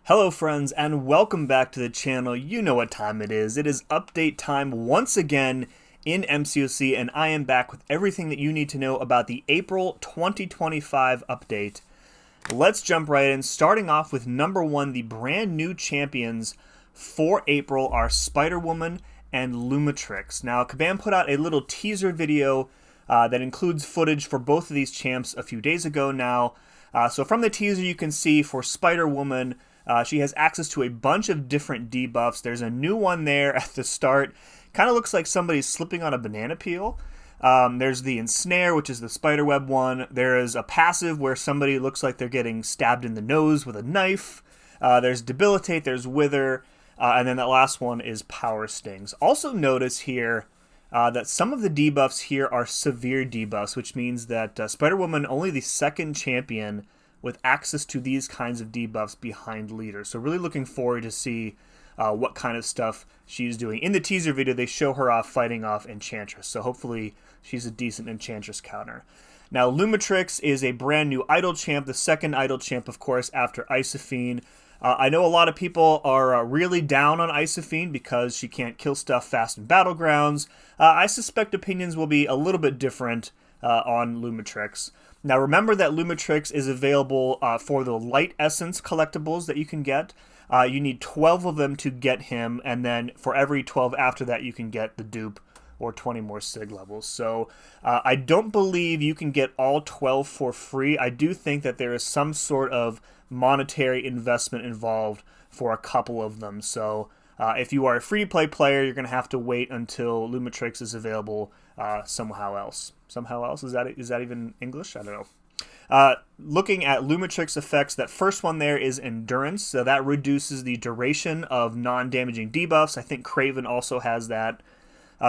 Hello friends and welcome back to the channel. You know what time it is. It is update time once again in MCOC, and I am back with everything that you need to know about the April 2025 update. Let's jump right in, starting off with number one. The brand new champions for April are Spider-Woman and Lumatrix. Now Kabam put out a little teaser video that includes footage for both of these champs a few days ago now. So from the teaser you can see for Spider-Woman, she has access to a bunch of different debuffs. There's a new one there at the start. Kind of looks like somebody's slipping on a banana peel. There's the Ensnare, which is the spiderweb one. There is a passive where somebody looks like they're getting stabbed in the nose with a knife. There's Debilitate, there's Wither, and then that last one is Power Stings. Also notice here that some of the debuffs here are severe debuffs, which means that Spider-Woman, only the second champion with access to these kinds of debuffs behind leader. So really looking forward to see what kind of stuff she's doing. In the teaser video, they show her off fighting off Enchantress, so hopefully she's a decent Enchantress counter. Now, Lumatrix is a brand new idol champ, the second idol champ, of course, after Isophene. I know a lot of people are really down on Isophene because she can't kill stuff fast in Battlegrounds. I suspect opinions will be a little bit different on Lumatrix. Now remember that Lumatrix is available for the Light Essence collectibles that you can get. You need 12 of them to get him, and then for every 12 after that you can get the dupe or 20 more SIG levels. So I don't believe you can get all 12 for free. I do think that there is some sort of monetary investment involved for a couple of them. So if you are a free-to-play player, you're going to have to wait until Lumatrix is available somehow else. Somehow else? Is that even English? I don't know. Looking at Lumatrix effects, that first one there is Endurance. So that reduces the duration of non-damaging debuffs. I think Kraven also has that.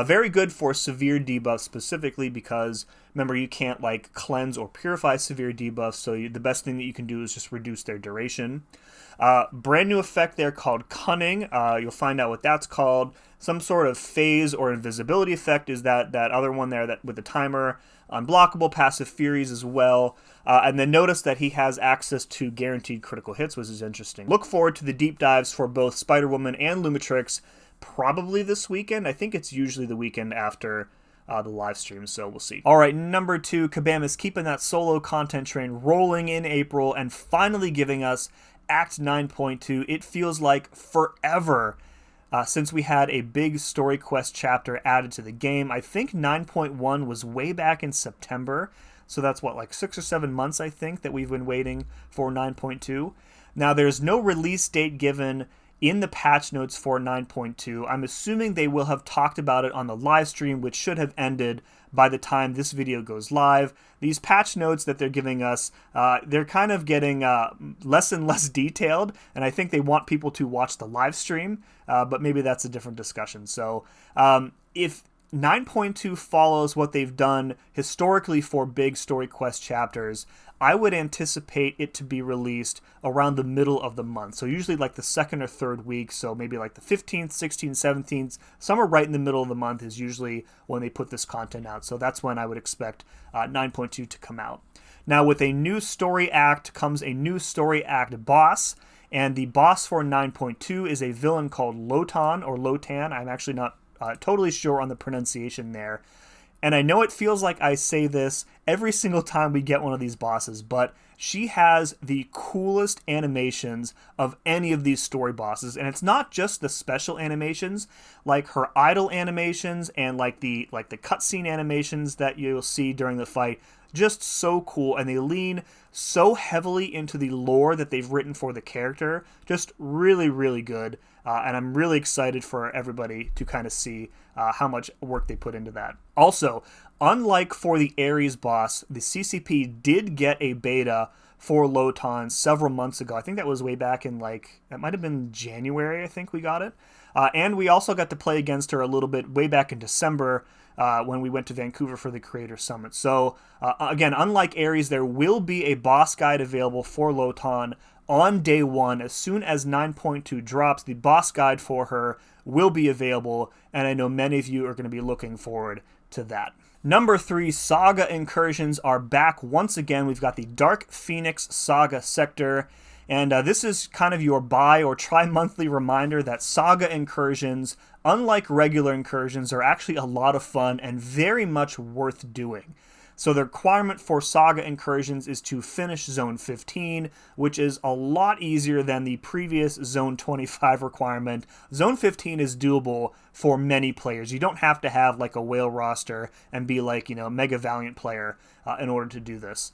Very good for severe debuffs specifically because, remember, you can't like cleanse or purify severe debuffs, so the best thing that you can do is just reduce their duration. Brand new effect there called Cunning. You'll find out what that's called. Some sort of phase or invisibility effect is that other one there that with the timer. Unblockable passive furies as well. And then notice that he has access to guaranteed critical hits, which is interesting. Look forward to the deep dives for both Spider-Woman and Lumatrix probably this weekend. I think it's usually the weekend after the live stream, so we'll see. All right, number two, Kabam is keeping that solo content train rolling in April and finally giving us Act 9.2. It feels like forever since we had a big story quest chapter added to the game. I think 9.1 was way back in September, so that's what, like 6 or 7 months, I think, that we've been waiting for 9.2. Now, there's no release date given in the patch notes for 9.2. I'm assuming they will have talked about it on the live stream, which should have ended by the time this video goes live. These patch notes that they're giving us, they're kind of getting less and less detailed, and I think they want people to watch the live stream, but maybe that's a different discussion. So if 9.2 follows what they've done historically for big story quest chapters, I would anticipate it to be released around the middle of the month. So usually like the second or third week, so maybe like the 15th, 16th, 17th, somewhere right in the middle of the month is usually when they put this content out. So that's when I would expect 9.2 to come out. Now with a new story act comes a new story act boss, and the boss for 9.2 is a villain called Lotan or Lotan. I'm actually not totally sure on the pronunciation there. And I know it feels like I say this every single time we get one of these bosses, but she has the coolest animations of any of these story bosses. And it's not just the special animations, like her idle animations and like the cutscene animations that you'll see during the fight. Just so cool, and they lean so heavily into the lore that they've written for the character. Just really, really good, and I'm really excited for everybody to kind of see how much work they put into that. Also, unlike for the Ares boss, the CCP did get a beta for Lotan several months ago. I think that was way back in that might have been January, I think we got it. And we also got to play against her a little bit way back in December when we went to Vancouver for the Creator Summit. So again, unlike Ares, there will be a boss guide available for Lotan on day one. As soon as 9.2 drops, the boss guide for her will be available, and I know many of you are going to be looking forward to that. Number 3, Saga Incursions are back once again. We've got the Dark Phoenix Saga sector, And this is kind of your buy or tri-monthly reminder that Saga Incursions, unlike regular Incursions, are actually a lot of fun and very much worth doing. So the requirement for Saga Incursions is to finish Zone 15, which is a lot easier than the previous Zone 25 requirement. Zone 15 is doable for many players. You don't have to have like a whale roster and be like, Mega Valiant player in order to do this.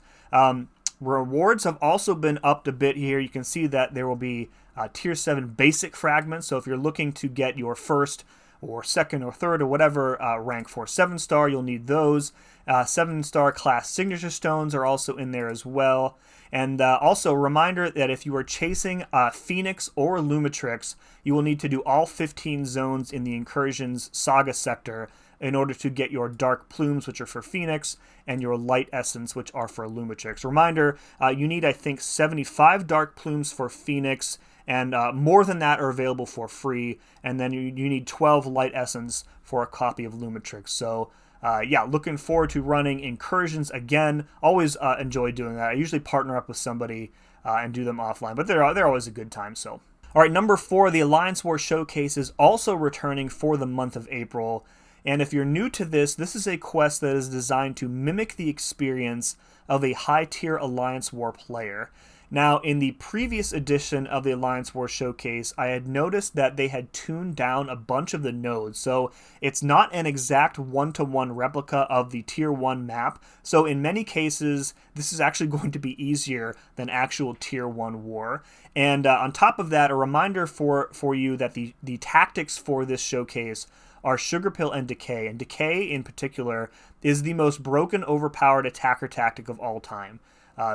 Rewards have also been upped a bit here. You can see that there will be Tier 7 basic fragments. So if you're looking to get your first or second or third or whatever rank for 7-star, you'll need those. 7-star class signature stones are also in there as well. And also a reminder that if you are chasing Phoenix or Lumatrix, you will need to do all 15 zones in the Incursions Saga sector in order to get your Dark Plumes, which are for Phoenix, and your Light Essence, which are for Lumatrix. Reminder, you need, I think, 75 Dark Plumes for Phoenix, and more than that are available for free, and then you need 12 Light Essence for a copy of Lumatrix. So, yeah, looking forward to running Incursions again. Always enjoy doing that. I usually partner up with somebody and do them offline, but they're always a good time, so. All right, number 4, the Alliance War Showcase is also returning for the month of April. And if you're new to this is a quest that is designed to mimic the experience of a high-tier Alliance War player. Now, in the previous edition of the Alliance War Showcase, I had noticed that they had tuned down a bunch of the nodes, so it's not an exact one-to-one replica of the Tier 1 map, so in many cases, this is actually going to be easier than actual Tier 1 war. And on top of that, a reminder for you that the tactics for this showcase are Sugar Pill and Decay, and Decay in particular is the most broken, overpowered attacker tactic of all time.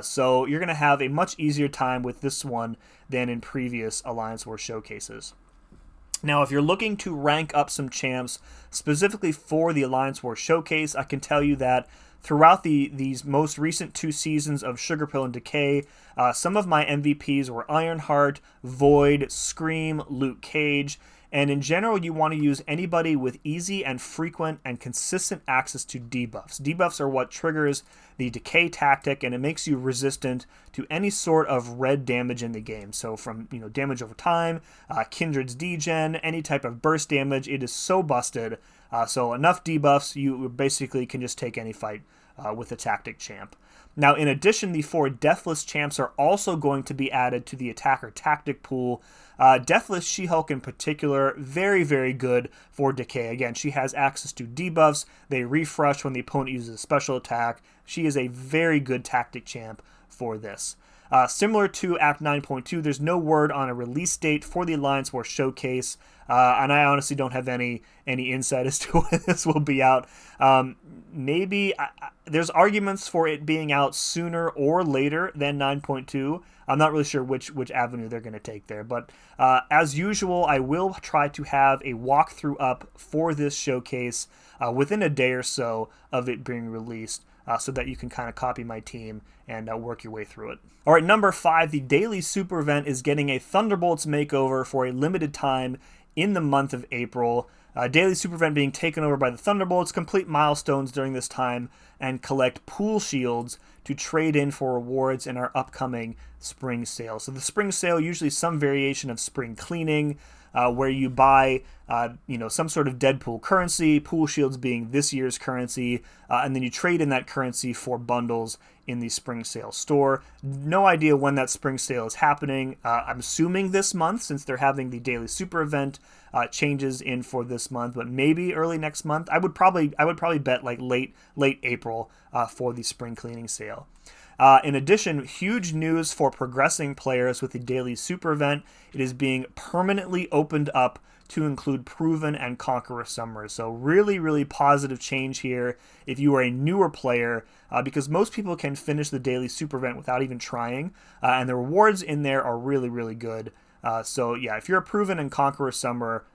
So you're going to have a much easier time with this one than in previous Alliance War showcases. Now, if you're looking to rank up some champs specifically for the Alliance War showcase, I can tell you that throughout these most recent 2 seasons of Sugar Pill and Decay, some of my MVPs were Ironheart, Void, Scream, Luke Cage, and in general, you want to use anybody with easy and frequent and consistent access to debuffs. Debuffs are what triggers the Decay tactic, and it makes you resistant to any sort of red damage in the game. So from damage over time, Kindred's degen, any type of burst damage, it is so busted. So enough debuffs, you basically can just take any fight with the tactic champ. Now, in addition, the 4 Deathless champs are also going to be added to the attacker tactic pool. Deathless She-Hulk in particular, very, very good for Decay. Again, she has access to debuffs. They refresh when the opponent uses a special attack. She is a very good tactic champ for this. Similar to Act 9.2, there's no word on a release date for the Alliance War Showcase, and I honestly don't have any insight as to when this will be out. Maybe there's arguments for it being out sooner or later than 9.2. I'm not really sure which avenue they're going to take there, but as usual, I will try to have a walkthrough up for this showcase within a day or so of it being released. So that you can kind of copy my team and work your way through it. All right, number 5, the daily super event is getting a Thunderbolts makeover for a limited time in the month of April. Daily super event being taken over by the Thunderbolts. Complete milestones during this time and collect pool shields to trade in for rewards in our upcoming spring sale. So the spring sale, usually some variation of spring cleaning, where you buy some sort of Deadpool currency, pool shields being this year's currency, and then you trade in that currency for bundles in the spring sale store. No idea when that spring sale is happening. I'm assuming this month, since they're having the daily super event changes in for this month, but maybe early next month. I would probably bet like late April for the spring cleaning sale. In addition, huge news for progressing players with the daily super event. It is being permanently opened up to include Proven and Conqueror Summers. So really, really positive change here if you are a newer player, because most people can finish the daily super event without even trying, and the rewards in there are really, really good. So yeah, if you're a Proven and Conqueror Summer,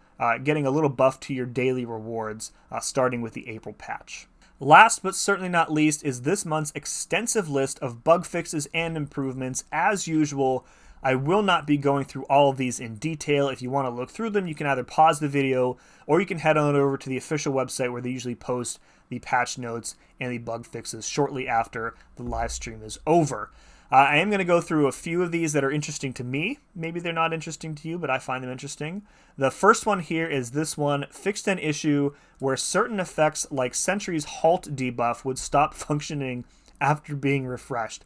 getting a little buff to your daily rewards, starting with the April patch. Last but certainly not least is this month's extensive list of bug fixes and improvements. As usual, I will not be going through all of these in detail. If you want to look through them, you can either pause the video or you can head on over to the official website where they usually post the patch notes and the bug fixes shortly after the live stream is over. I am going to go through a few of these that are interesting to me. Maybe they're not interesting to you, but I find them interesting. The first one here is this one: fixed an issue where certain effects like Sentry's halt debuff would stop functioning after being refreshed.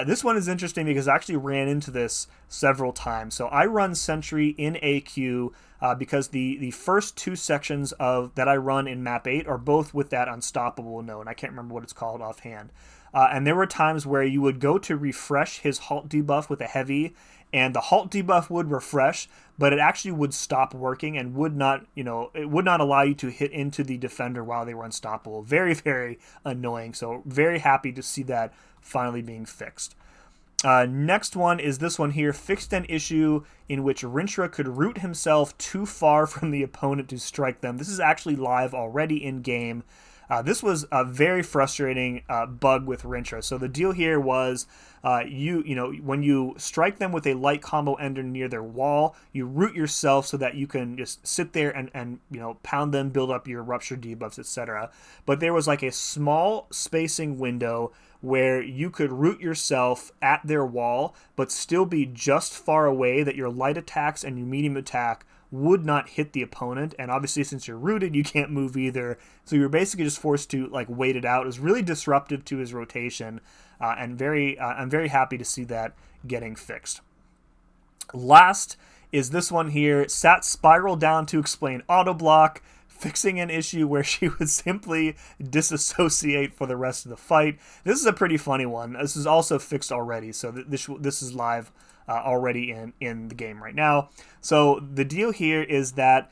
This one is interesting because I actually ran into this several times. So I run Sentry in AQ because the first two sections of that I run in map 8 are both with that unstoppable node. I can't remember what it's called offhand. And there were times where you would go to refresh his halt debuff with a heavy, and the halt debuff would refresh, but it actually would stop working and would not, it would not allow you to hit into the defender while they were unstoppable. Very, very annoying. So very happy to see that finally being fixed. Next one is this one here: fixed an issue in which Rintrah could root himself too far from the opponent to strike them. This is actually live already in game. This was a very frustrating bug with Rintrah. So the deal here was when you strike them with a light combo ender near their wall, you root yourself so that you can just sit there and pound them, build up your rupture debuffs, etc. But there was like a small spacing window where you could root yourself at their wall, but still be just far away that your light attacks and your medium attack would not hit the opponent. And obviously, since you're rooted, you can't move either. So you're basically just forced to wait it out. It was really disruptive to his rotation, and I'm very happy to see that getting fixed. Last is this one here: sat spiral down to explain auto block, fixing an issue where she would simply disassociate for the rest of the fight. This is a pretty funny one. This is also fixed already, so this is live already in the game right now. So the deal here is that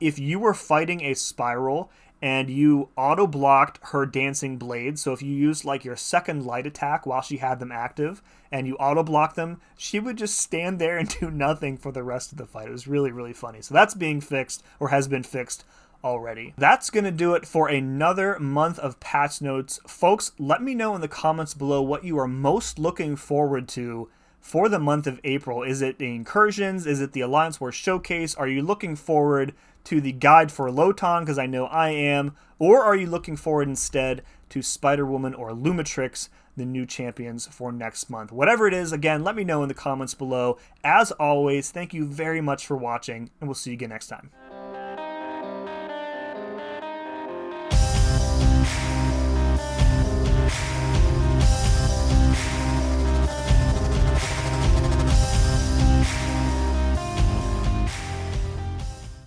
if you were fighting a spiral and you auto blocked her dancing blades, so if you used your second light attack while she had them active and you auto block them, she would just stand there and do nothing for the rest of the fight. It was really, really funny. So that's being fixed, or has been fixed already. That's going to do it for another month of patch notes. Folks, let me know in the comments below what you are most looking forward to for the month of April. Is it the Incursions? Is it the Alliance War Showcase? Are you looking forward to the guide for Lotan, because I know I am? Or are you looking forward instead to Spider-Woman or Lumatrix, the new champions for next month? Whatever it is, again, let me know in the comments below. As always, thank you very much for watching, and we'll see you again next time.